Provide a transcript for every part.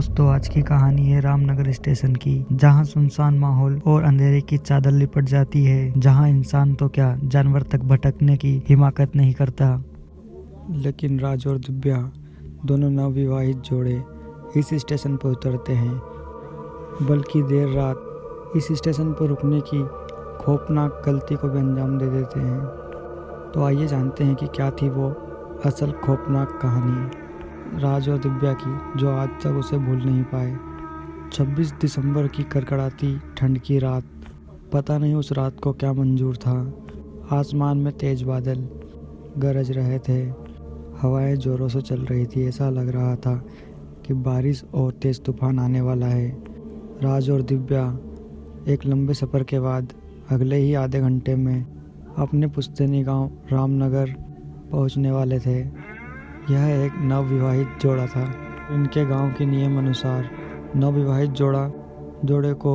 दोस्तों, आज की कहानी है रामनगर स्टेशन की, जहां सुनसान माहौल और अंधेरे की चादर लिपट जाती है, जहां इंसान तो क्या जानवर तक भटकने की हिमाकत नहीं करता। लेकिन राज और दिव्या दोनों नवविवाहित जोड़े इस स्टेशन पर उतरते हैं, बल्कि देर रात इस स्टेशन पर रुकने की खौफनाक गलती को भी अंजाम दे देते हैं। तो आइए जानते हैं कि क्या थी वो असल खौफनाक कहानी राज और दिव्या की, जो आज तक उसे भूल नहीं पाए। 26 दिसंबर की कड़कड़ाती ठंड की रात। पता नहीं उस रात को क्या मंजूर था। आसमान में तेज बादल गरज रहे थे, हवाएं जोरों से चल रही थी। ऐसा लग रहा था कि बारिश और तेज तूफान आने वाला है। राज और दिव्या एक लंबे सफ़र के बाद अगले ही आधे घंटे में अपने पुश्तैनी गांव रामनगर पहुंचने वाले थे। यह एक नवविवाहित जोड़ा था। इनके गांव के नियम अनुसार नवविवाहित जोड़े को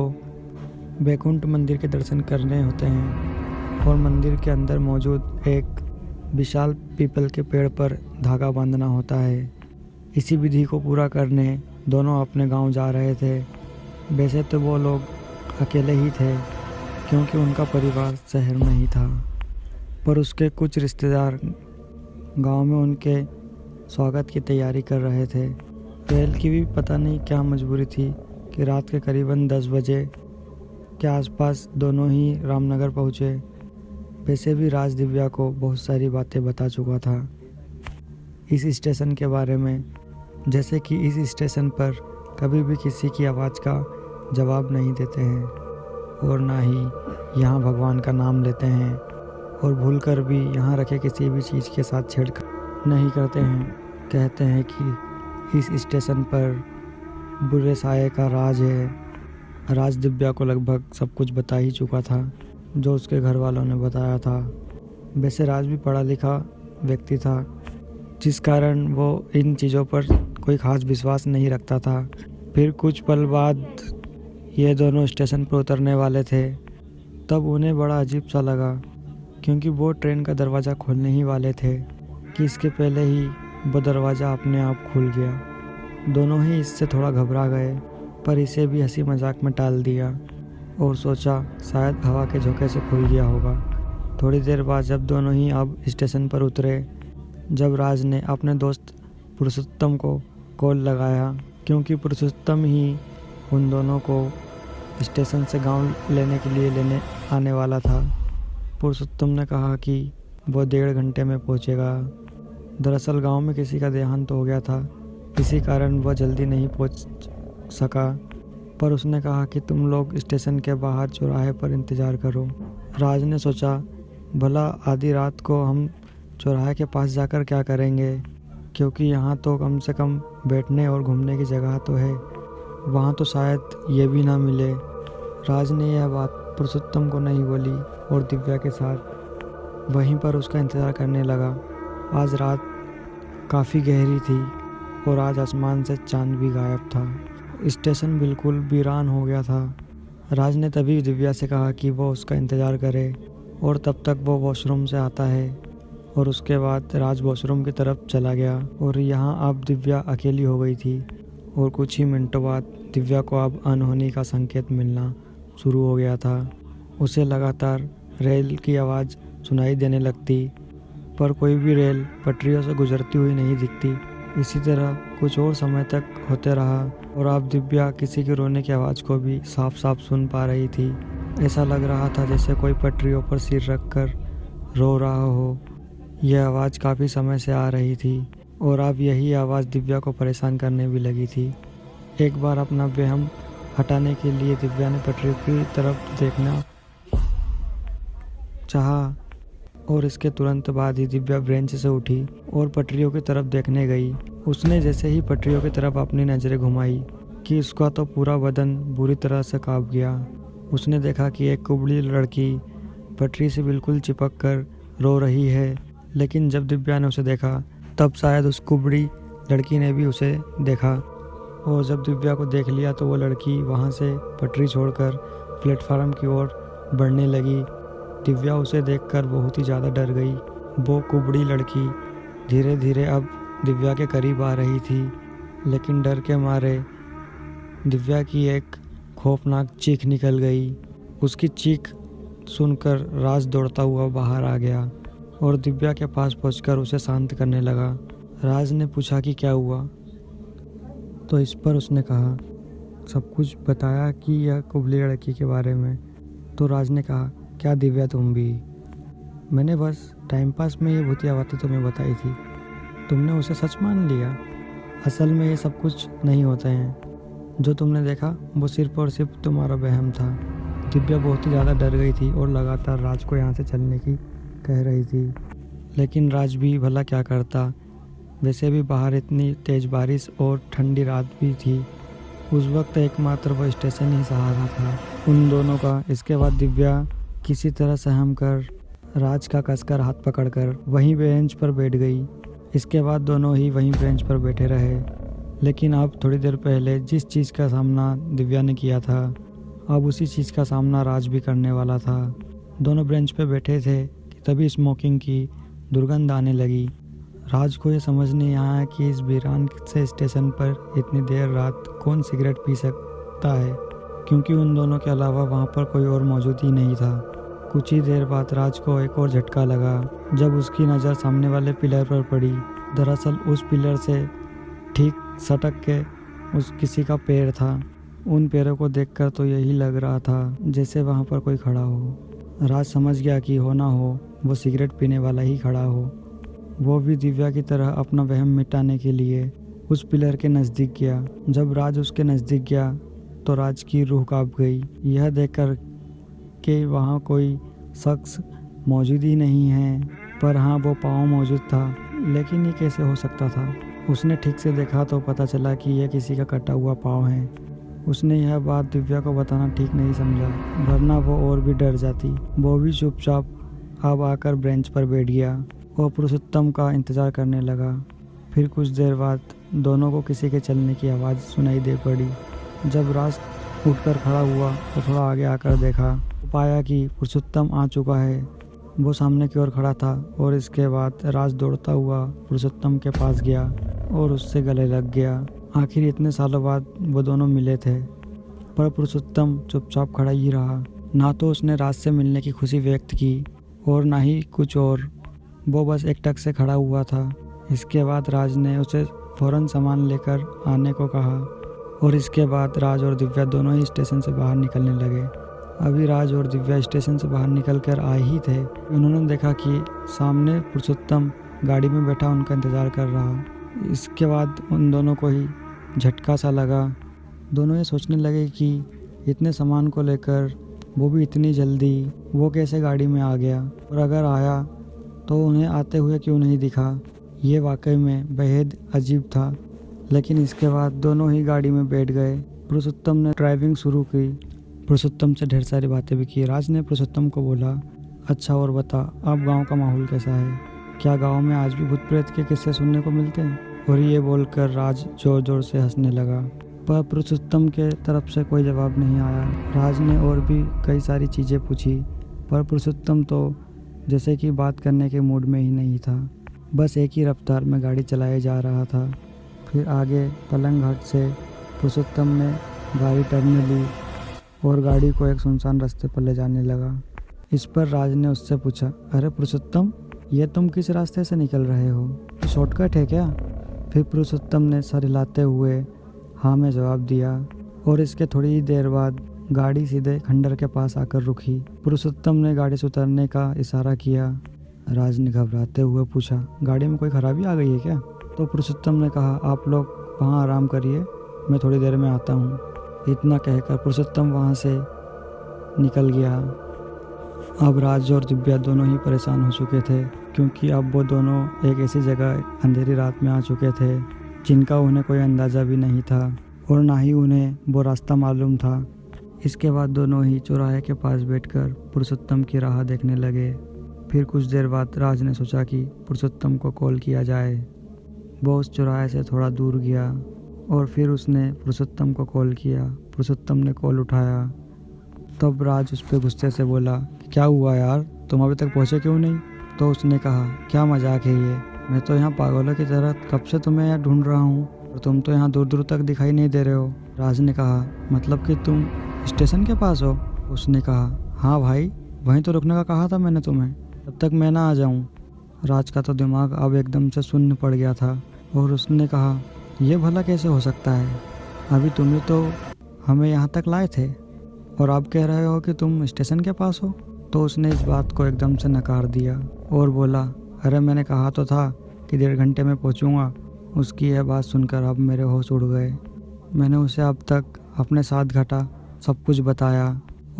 बैकुंठ मंदिर के दर्शन करने होते हैं और मंदिर के अंदर मौजूद एक विशाल पीपल के पेड़ पर धागा बांधना होता है। इसी विधि को पूरा करने दोनों अपने गांव जा रहे थे। वैसे तो वो लोग अकेले ही थे, क्योंकि उनका परिवार शहर में ही था, पर उसके कुछ रिश्तेदार गांव में उनके स्वागत की तैयारी कर रहे थे। रेल की भी पता नहीं क्या मजबूरी थी कि रात के करीबन 10 बजे के आसपास दोनों ही रामनगर पहुँचे। वैसे भी राज दिव्या को बहुत सारी बातें बता चुका था इस स्टेशन के बारे में, जैसे कि इस स्टेशन पर कभी भी किसी की आवाज़ का जवाब नहीं देते हैं और ना ही यहाँ भगवान का नाम लेते हैं, और भूलकर भी यहाँ रखे किसी भी चीज़ के साथ छेड़छाड़ नहीं करते हैं। कहते हैं कि इस स्टेशन पर बुरे साये का राज है। राज दिव्या को लगभग सब कुछ बता ही चुका था जो उसके घर वालों ने बताया था। वैसे राज भी पढ़ा लिखा व्यक्ति था, जिस कारण वो इन चीज़ों पर कोई ख़ास विश्वास नहीं रखता था। फिर कुछ पल बाद ये दोनों स्टेशन पर उतरने वाले थे। तब उन्हें बड़ा अजीब सा लगा, क्योंकि वो ट्रेन का दरवाज़ा खोलने ही वाले थे कि इसके पहले ही वो दरवाज़ा अपने आप खुल गया। दोनों ही इससे थोड़ा घबरा गए, पर इसे भी हंसी मजाक में टाल दिया और सोचा शायद हवा के झोंके से खुल गया होगा। थोड़ी देर बाद जब दोनों ही अब स्टेशन पर उतरे, जब राज ने अपने दोस्त पुरुषोत्तम को कॉल लगाया, क्योंकि पुरुषोत्तम ही उन दोनों को स्टेशन से गांव लेने आने वाला था। पुरुषोत्तम ने कहा कि वो 1.5 घंटे में पहुंचेगा। दरअसल गांव में किसी का देहांत हो गया था, इसी कारण वह जल्दी नहीं पहुंच सका, पर उसने कहा कि तुम लोग स्टेशन के बाहर चौराहे पर इंतज़ार करो। राज ने सोचा भला आधी रात को हम चौराहे के पास जाकर क्या करेंगे, क्योंकि यहाँ तो कम से कम बैठने और घूमने की जगह तो है, वहाँ तो शायद ये भी ना मिले। राज ने यह बात पुरुषोत्तम को नहीं बोली और दिव्या के साथ वहीं पर उसका इंतज़ार करने लगा। आज रात काफ़ी गहरी थी और आज आसमान से चांद भी गायब था। स्टेशन बिल्कुल वीरान हो गया था। राज ने तभी दिव्या से कहा कि वो उसका इंतज़ार करे और तब तक वो वॉशरूम से आता है, और उसके बाद राज वॉशरूम की तरफ चला गया। और यहाँ अब दिव्या अकेली हो गई थी, और कुछ ही मिनटों बाद दिव्या को अब अनहोनी का संकेत मिलना शुरू हो गया था। उसे लगातार रेल की आवाज़ सुनाई देने लगती, पर कोई भी रेल पटरियों से गुजरती हुई नहीं दिखती। इसी तरह कुछ और समय तक होते रहा, और अब दिव्या किसी के रोने की आवाज़ को भी साफ साफ सुन पा रही थी। ऐसा लग रहा था जैसे कोई पटरियों पर सिर रख कर रो रहा हो। यह आवाज़ काफ़ी समय से आ रही थी, और अब यही आवाज़ दिव्या को परेशान करने भी लगी थी। एक बार अपना वहम हटाने के लिए दिव्या ने पटरी की तरफ देखना चाहा, और इसके तुरंत बाद ही दिव्या बेंच से उठी और पटरियों की तरफ देखने गई। उसने जैसे ही पटरियों की तरफ अपनी नज़रें घुमाई कि उसका तो पूरा बदन बुरी तरह से कांप गया। उसने देखा कि एक कुबड़ी लड़की पटरी से बिल्कुल चिपक कर रो रही है। लेकिन जब दिव्या ने उसे देखा, तब शायद उस कुबड़ी लड़की ने भी उसे देखा, और जब दिव्या को देख लिया तो वो लड़की वहाँ से पटरी छोड़कर प्लेटफार्म की ओर बढ़ने लगी। दिव्या उसे देखकर बहुत ही ज़्यादा डर गई। वो कुबड़ी लड़की धीरे धीरे अब दिव्या के करीब आ रही थी, लेकिन डर के मारे दिव्या की एक खौफनाक चीख निकल गई। उसकी चीख सुनकर राज दौड़ता हुआ बाहर आ गया और दिव्या के पास पहुंचकर उसे शांत करने लगा। राज ने पूछा कि क्या हुआ, तो इस पर उसने कहा, सब कुछ बताया कि यह कुबली लड़की के बारे में। तो राज ने कहा, क्या दिव्या तुम भी? मैंने बस टाइम पास में ये भूतिया बातें तुम्हें बताई थी, तुमने उसे सच मान लिया। असल में ये सब कुछ नहीं होते हैं, जो तुमने देखा वो सिर्फ और सिर्फ तुम्हारा वहम था। दिव्या बहुत ही ज़्यादा डर गई थी और लगातार राज को यहाँ से चलने की कह रही थी, लेकिन राज भी भला क्या करता। वैसे भी बाहर इतनी तेज़ बारिश और ठंडी रात भी थी। उस वक्त एकमात्र वो स्टेशन ही सहारा था उन दोनों का। इसके बाद दिव्या किसी तरह सहम कर राज का कसकर हाथ पकड़कर वहीं बेंच पर बैठ गई। इसके बाद दोनों ही वहीं बेंच पर बैठे रहे। लेकिन अब थोड़ी देर पहले जिस चीज़ का सामना दिव्या ने किया था, अब उसी चीज़ का सामना राज भी करने वाला था। दोनों बेंच पर बैठे थे कि तभी स्मोकिंग की दुर्गंध आने लगी। राज को ये समझ नहीं आया कि इस वीरान से स्टेशन पर इतनी देर रात कौन सिगरेट पी सकता है, क्योंकि उन दोनों के अलावा वहाँ पर कोई और मौजूद ही नहीं था। कुछ ही देर बाद राज को एक और झटका लगा जब उसकी नज़र सामने वाले पिलर पर पड़ी। दरअसल उस पिलर से ठीक सटक के उस किसी का पैर था। उन पैरों को देखकर तो यही लग रहा था जैसे वहाँ पर कोई खड़ा हो। राज समझ गया कि हो ना हो वो सिगरेट पीने वाला ही खड़ा हो। वो भी दिव्या की तरह अपना वहम मिटाने के लिए उस पिलर के नज़दीक गया। जब राज उसके नज़दीक गया तो राज की रूह कांप गई, यह देखकर कि वहाँ कोई शख्स मौजूद ही नहीं है। पर हाँ, वो पाँव मौजूद था, लेकिन ये कैसे हो सकता था? उसने ठीक से देखा तो पता चला कि यह किसी का कटा हुआ पाँव है। उसने यह बात दिव्या को बताना ठीक नहीं समझा, वरना वो और भी डर जाती। वो भी चुपचाप अब आकर बेंच पर बैठ गया और पुरुषोत्तम का इंतज़ार करने लगा। फिर कुछ देर बाद दोनों को किसी के चलने की आवाज़ सुनाई दे पड़ी। जब राज उठकर खड़ा हुआ तो थोड़ा आगे आकर देखा, पाया कि पुरुषोत्तम आ चुका है। वो सामने की ओर खड़ा था और इसके बाद राज दौड़ता हुआ पुरुषोत्तम के पास गया और उससे गले लग गया। आखिर इतने सालों बाद वो दोनों मिले थे, पर पुरुषोत्तम चुपचाप खड़ा ही रहा। ना तो उसने राज से मिलने की खुशी व्यक्त की और ना ही कुछ और। वो बस एक टक से खड़ा हुआ था। इसके बाद राज ने उसे फ़ौरन सामान लेकर आने को कहा और इसके बाद राज और दिव्या दोनों ही स्टेशन से बाहर निकलने लगे। अभी राज और दिव्या स्टेशन से बाहर निकल कर आए ही थे, उन्होंने देखा कि सामने पुरुषोत्तम गाड़ी में बैठा उनका इंतज़ार कर रहा। इसके बाद उन दोनों को ही झटका सा लगा। दोनों ये सोचने लगे कि इतने सामान को लेकर वो भी इतनी जल्दी वो कैसे गाड़ी में आ गया, और अगर आया तो उन्हें आते हुए क्यों नहीं दिखा। ये वाकई में बेहद अजीब था। लेकिन इसके बाद दोनों ही गाड़ी में बैठ गए। पुरुषोत्तम ने ड्राइविंग शुरू की। पुरुषोत्तम से ढेर सारी बातें भी की। राज ने पुरुषोत्तम को बोला, अच्छा और बता, अब गांव का माहौल कैसा है? क्या गांव में आज भी भूत प्रेत के किस्से सुनने को मिलते हैं? और ये बोलकर राज जोर जोर से हंसने लगा, पर पुरुषोत्तम के तरफ से कोई जवाब नहीं आया। राज ने और भी कई सारी चीज़ें पूछी, पर पुरुषोत्तम तो जैसे कि बात करने के मूड में ही नहीं था। बस एक ही रफ्तार में गाड़ी चलाए जा रहा था। फिर आगे पलंग घाट से पुरुषोत्तम ने गाड़ी टर्न ली और गाड़ी को एक सुनसान रास्ते पर ले जाने लगा। इस पर राज ने उससे पूछा, अरे पुरुषोत्तम, ये तुम किस रास्ते से निकल रहे हो? शॉर्टकट है क्या? फिर पुरुषोत्तम ने सर हिलाते हुए हाँ में जवाब दिया और इसके थोड़ी ही देर बाद गाड़ी सीधे खंडर के पास आकर रुकी। पुरुषोत्तम ने गाड़ी से उतरने का इशारा किया। राज ने घबराते हुए पूछा, गाड़ी में कोई खराबी आ गई है क्या? तो पुरुषोत्तम ने कहा, आप लोग वहाँ आराम करिए, मैं थोड़ी देर में आता हूँ। इतना कहकर पुरुषोत्तम वहाँ से निकल गया। अब राज और दिव्या दोनों ही परेशान हो चुके थे, क्योंकि अब वो दोनों एक ऐसी जगह अंधेरी रात में आ चुके थे जिनका उन्हें कोई अंदाज़ा भी नहीं था और ना ही उन्हें वो रास्ता मालूम था। इसके बाद दोनों ही चौराहे के पास बैठकर पुरुषोत्तम की राह देखने लगे। फिर कुछ देर बाद राज ने सोचा कि पुरुषोत्तम को कॉल किया जाए। वो उस चौराहे से थोड़ा दूर गया और फिर उसने पुरुषोत्तम को कॉल किया। पुरुषोत्तम ने कॉल उठाया। तब राज उस पर गुस्से से बोला, क्या हुआ यार, तुम अभी तक पहुँचे क्यों नहीं? तो उसने कहा, क्या मजाक है ये, मैं तो यहाँ पागलों की तरह कब से तुम्हें यहाँ ढूंढ रहा हूँ और तुम तो यहाँ दूर दूर तक दिखाई नहीं दे रहे हो। राज ने कहा, मतलब कि तुम स्टेशन के पास हो? उसने कहा, हाँ भाई, वहीं तो रुकने का कहा था मैंने तुम्हें, तब तक मैं ना आ जाऊं। राज का तो दिमाग अब एकदम से शून्य पड़ गया था और उसने कहा, ये भला कैसे हो सकता है? अभी तुम ही तो हमें यहाँ तक लाए थे और आप कह रहे हो कि तुम स्टेशन के पास हो। तो उसने इस बात को एकदम से नकार दिया और बोला, अरे मैंने कहा तो था कि 1.5 घंटे में पहुँचूँगा। उसकी यह बात सुनकर अब मेरे होश उड़ गए। मैंने उसे अब तक अपने साथ घटा सब कुछ बताया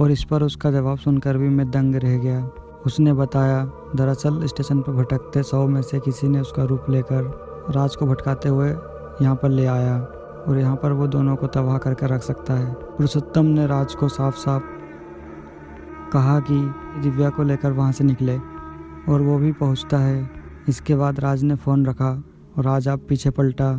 और इस पर उसका जवाब सुनकर भी मैं दंग रह गया। उसने बताया, दरअसल स्टेशन पर भटकते 100 में से किसी ने उसका रूप लेकर राज को भटकाते हुए यहाँ पर ले आया और यहाँ पर वो दोनों को तबाह करके रख सकता है। पुरुषोत्तम ने राज को साफ साफ कहा कि दिव्या को लेकर वहाँ से निकले और वो भी पहुँचता है। इसके बाद राज ने फ़ोन रखा और राज आप पीछे पलटा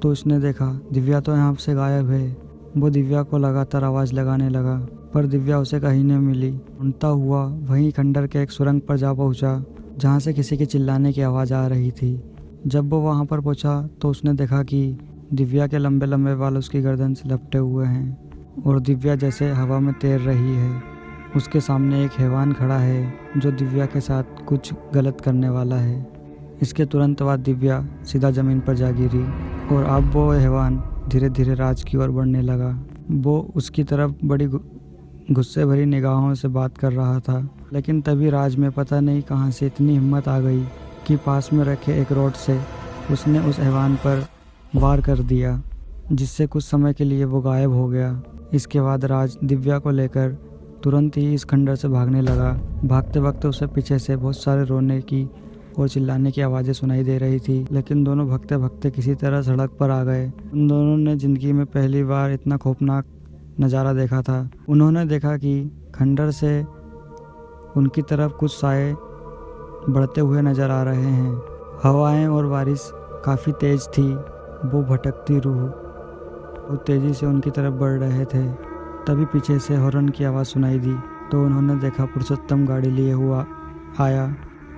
तो उसने देखा दिव्या तो यहाँ से गायब है। वो दिव्या को लगातार आवाज़ लगाने लगा पर दिव्या उसे कहीं नहीं मिली। ढूंढता हुआ वहीं खंडर के एक सुरंग पर जा पहुँचा जहाँ से किसी के चिल्लाने की आवाज़ आ रही थी। जब वो वहाँ पर पहुँचा तो उसने देखा कि दिव्या के लंबे लंबे बाल उसकी गर्दन से लपटे हुए हैं और दिव्या जैसे हवा में तैर रही है। उसके सामने एक हैवान खड़ा है जो दिव्या के साथ कुछ गलत करने वाला है। इसके तुरंत बाद दिव्या सीधा ज़मीन पर जा गिरी और अब वो हैवान धीरे धीरे राज की ओर बढ़ने लगा। वो उसकी तरफ बड़ी गुस्से भरी निगाहों से बात कर रहा था, लेकिन तभी राज में पता नहीं कहाँ से इतनी हिम्मत आ गई कि पास में रखे एक रॉड से उसने उस हैवान पर वार कर दिया, जिससे कुछ समय के लिए वो गायब हो गया। इसके बाद राज दिव्या को लेकर तुरंत ही इस खंडर से भागने लगा। भागते वक्त उसे पीछे से बहुत सारे रोने की और चिल्लाने की आवाज़ें सुनाई दे रही थी, लेकिन दोनों भागते भागते किसी तरह सड़क पर आ गए। उन दोनों ने ज़िंदगी में पहली बार इतना खौफनाक नज़ारा देखा था। उन्होंने देखा कि खंडर से उनकी तरफ कुछ साए बढ़ते हुए नज़र आ रहे हैं। हवाएं और बारिश काफ़ी तेज़ थी। वो भटकती रूह बहुत तेज़ी से उनकी तरफ बढ़ रहे थे। तभी पीछे से हॉर्न की आवाज़ सुनाई दी तो उन्होंने देखा पुरुषोत्तम गाड़ी लिए हुआ आया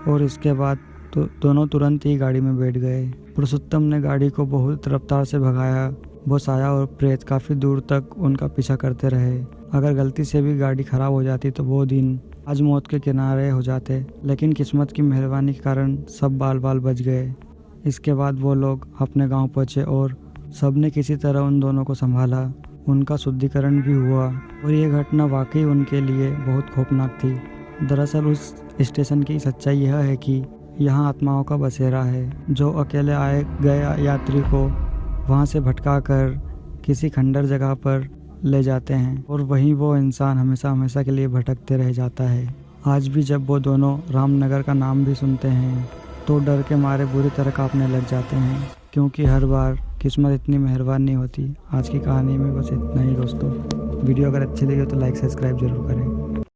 और इसके बाद तो दोनों तुरंत ही गाड़ी में बैठ गए। पुरुषोत्तम ने गाड़ी को बहुत रफ्तार से भगाया। वो साया और प्रेत काफ़ी दूर तक उनका पीछा करते रहे। अगर गलती से भी गाड़ी खराब हो जाती तो वो दिन आज मौत के किनारे हो जाते, लेकिन किस्मत की मेहरबानी के कारण सब बाल बाल बच गए। इसके बाद वो लोग अपने गांव पहुंचे और सबने किसी तरह उन दोनों को संभाला। उनका शुद्धिकरण भी हुआ और ये घटना वाकई उनके लिए बहुत खौफनाक थी। दरअसल उस स्टेशन की सच्चाई यह है कि यहाँ आत्माओं का बसेरा है, जो अकेले आए गए यात्री को वहाँ से भटका कर किसी खंडर जगह पर ले जाते हैं और वहीं वो इंसान हमेशा हमेशा के लिए भटकते रह जाता है। आज भी जब वो दोनों रामनगर का नाम भी सुनते हैं तो डर के मारे बुरी तरह कांपने लग जाते हैं, क्योंकि हर बार किस्मत इतनी मेहरबान नहीं होती। आज की कहानी में बस इतना ही दोस्तों। वीडियो अगर अच्छी लगी हो तो लाइक सब्सक्राइब जरूर करें।